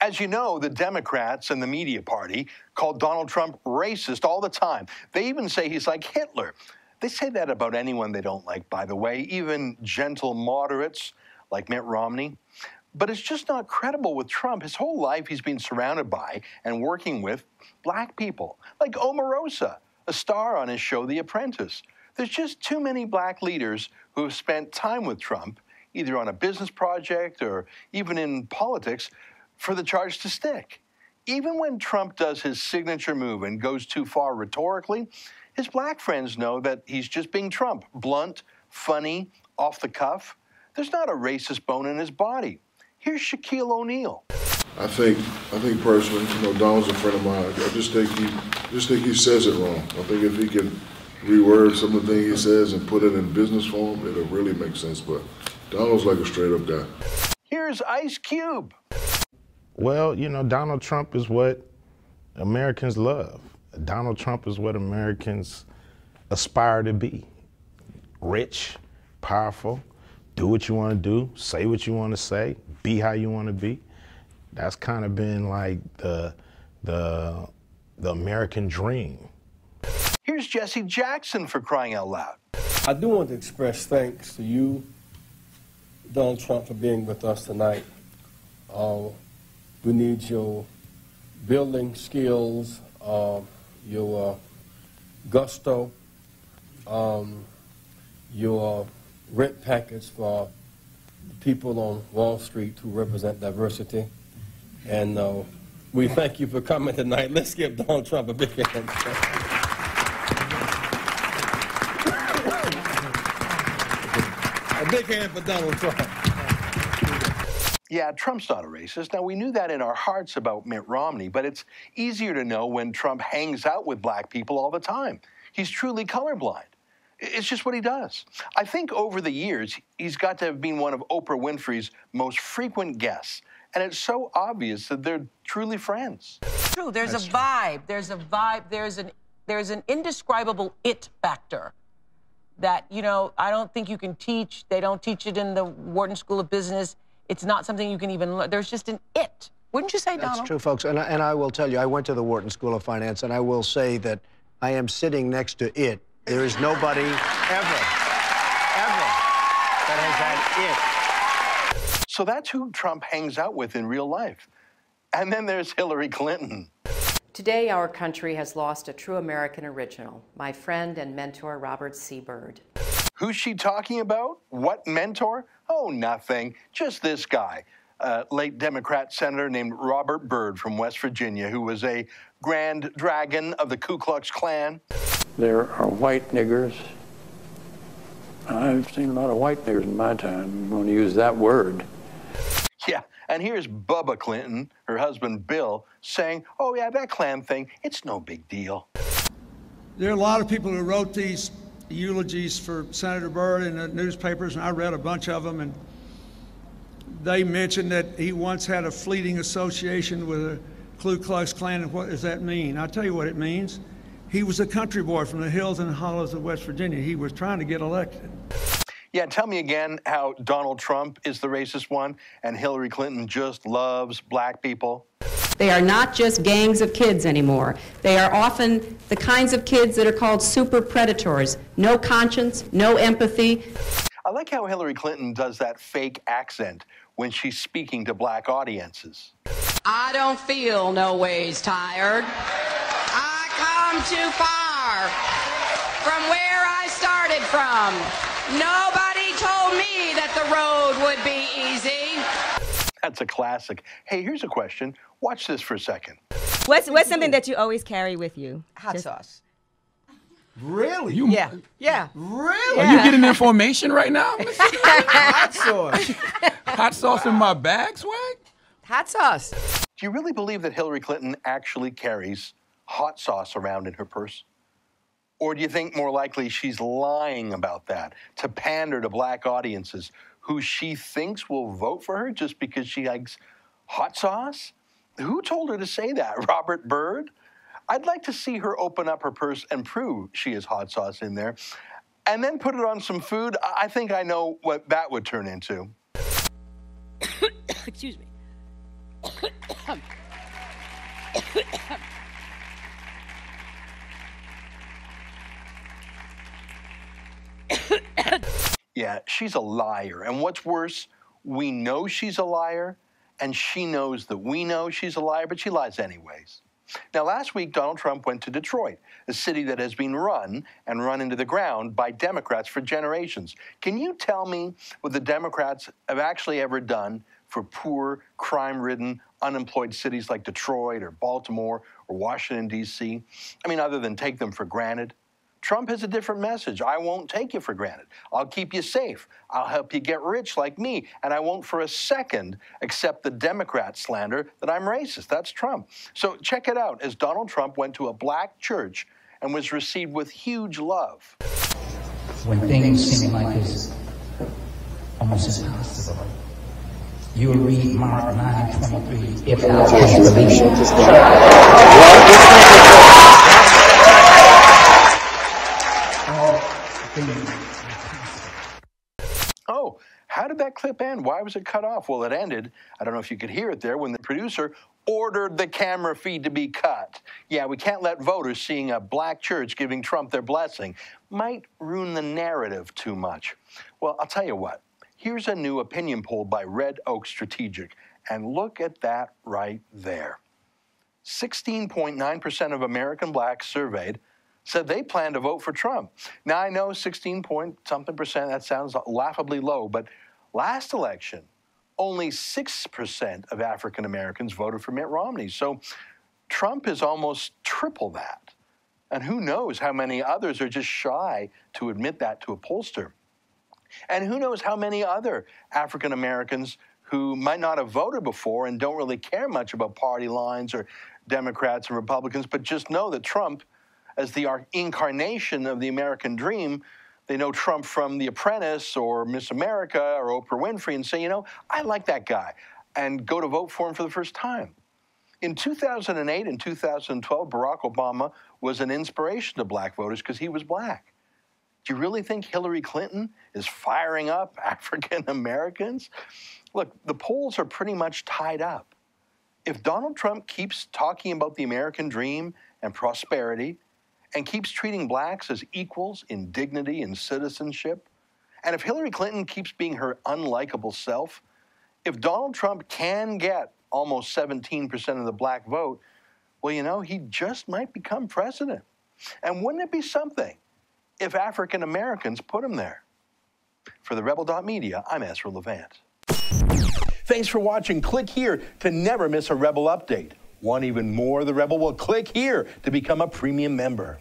As you know, the Democrats and the media party call Donald Trump racist all the time. They even say he's like Hitler. They say that about anyone they don't like, by the way, even gentle moderates like Mitt Romney. But it's just not credible with Trump. His whole life he's been surrounded by and working with black people, like Omarosa, a star on his show The Apprentice. There's just too many black leaders who have spent time with Trump, either on a business project or even in politics, for the charge to stick. Even when Trump does his signature move and goes too far rhetorically, his black friends know that he's just being Trump, blunt, funny, off the cuff. There's not a racist bone in his body. Here's Shaquille O'Neal. I think personally, Donald's a friend of mine. I just think he says it wrong. I think if he can reword some of the things he says and put it in business form, it'll really make sense. But Donald's like a straight up guy. Here's Ice Cube. Well, Donald Trump is what Americans love. Donald Trump is what Americans aspire to be. Rich, powerful, do what you want to do, say what you want to say, be how you want to be. That's kind of been like the American dream. Here's Jesse Jackson, for crying out loud. I do want to express thanks to you, Donald Trump, for being with us tonight. We need your building skills, your gusto, your rent package for people on Wall Street who represent diversity. And we thank you for coming tonight. Let's give Donald Trump a big hand. A big hand for Donald Trump. Yeah, Trump's not a racist. Now, we knew that in our hearts about Mitt Romney, but it's easier to know when Trump hangs out with black people all the time. He's truly colorblind. It's just what he does. I think over the years, he's got to have been one of Oprah Winfrey's most frequent guests. And it's so obvious that they're truly friends. True, there's a vibe. There's a vibe. There's an indescribable it factor that, I don't think you can teach. They don't teach it in the Wharton School of Business. It's not something you can even learn. There's just an it. Wouldn't you say, Donald? That's true, folks. And I will tell you, I went to the Wharton School of Finance, and I will say that I am sitting next to it. There is nobody ever that has had it. So that's who Trump hangs out with in real life. And then there's Hillary Clinton. Today, our country has lost a true American original, my friend and mentor, Robert C. Byrd. Who's she talking about? What mentor? Oh, nothing. Just this guy, late Democrat senator named Robert Byrd from West Virginia, who was a grand dragon of the Ku Klux Klan. There are white niggers. I've seen a lot of white niggers in my time. I'm going to use that word. Yeah, and here's Bubba Clinton, her husband Bill, saying, oh yeah, that Klan thing, it's no big deal. There are a lot of people who wrote these eulogies for Senator Byrd in the newspapers, and I read a bunch of them, and they mentioned that he once had a fleeting association with the Ku Klux Klan. And what does that mean? I'll tell you what it means. He was a country boy from the hills and hollows of West Virginia. He was trying to get elected. Yeah, tell me again how Donald Trump is the racist one and Hillary Clinton just loves black people. They are not just gangs of kids anymore. They are often the kinds of kids that are called super predators. No conscience, no empathy. I like how Hillary Clinton does that fake accent when she's speaking to black audiences. I don't feel no ways tired. I come too far from where I started from. Nobody told me that the road would be easy. That's a classic. Hey, here's a question. Watch this for a second. What's something that you always carry with you? Hot sauce. Really? Yeah. Really? Yeah. Are you getting information right now? Hot sauce. Hot sauce in my bag, Swag? Hot sauce. Do you really believe that Hillary Clinton actually carries hot sauce around in her purse? Or do you think more likely she's lying about that to pander to black audiences who she thinks will vote for her just because she likes hot sauce? Who told her to say that? Robert Byrd? I'd like to see her open up her purse and prove she has hot sauce in there, and then put it on some food. I think I know what that would turn into. Excuse me. Yeah, she's a liar. And what's worse, we know she's a liar, and she knows that we know she's a liar, but she lies anyways. Now, last week, Donald Trump went to Detroit, a city that has been run into the ground by Democrats for generations. Can you tell me what the Democrats have actually ever done for poor, crime-ridden, unemployed cities like Detroit or Baltimore or Washington, D.C.? I mean, other than take them for granted. Trump has a different message. I won't take you for granted. I'll keep you safe. I'll help you get rich like me. And I won't for a second accept the Democrat slander that I'm racist. That's Trump. So check it out as Donald Trump went to a black church and was received with huge love. When things seem like it's almost impossible, you will read Mark 9:23. If thou canst believe. Oh, how did that clip end? Why was it cut off? Well, it ended, I don't know if you could hear it there, when the producer ordered the camera feed to be cut. Yeah, we can't let voters seeing a black church giving Trump their blessing. Might ruin the narrative too much. Well, I'll tell you what. Here's a new opinion poll by Red Oak Strategic, and look at that right there. 16.9% of American blacks surveyed said they plan to vote for Trump. Now, I know 16-point-something%, that sounds laughably low, but last election, only 6% of African Americans voted for Mitt Romney. So Trump is almost triple that. And who knows how many others are just shy to admit that to a pollster. And who knows how many other African Americans who might not have voted before and don't really care much about party lines or Democrats and Republicans, but just know that Trump, as the incarnation of the American dream, they know Trump from The Apprentice or Miss America or Oprah Winfrey and say, you know, I like that guy, and go to vote for him for the first time. In 2008 and 2012, Barack Obama was an inspiration to black voters because he was black. Do you really think Hillary Clinton is firing up African Americans? Look, the polls are pretty much tied up. If Donald Trump keeps talking about the American dream and prosperity, and keeps treating blacks as equals in dignity and citizenship, and if Hillary Clinton keeps being her unlikable self, if Donald Trump can get almost 17% of the black vote, well, you know, he just might become president. And wouldn't it be something if African Americans put him there? For the Rebel.media, I'm Ezra Levant. Thanks for watching. Click here to never miss a Rebel update. Want even more of the Rebel? Well, click here to become a premium member.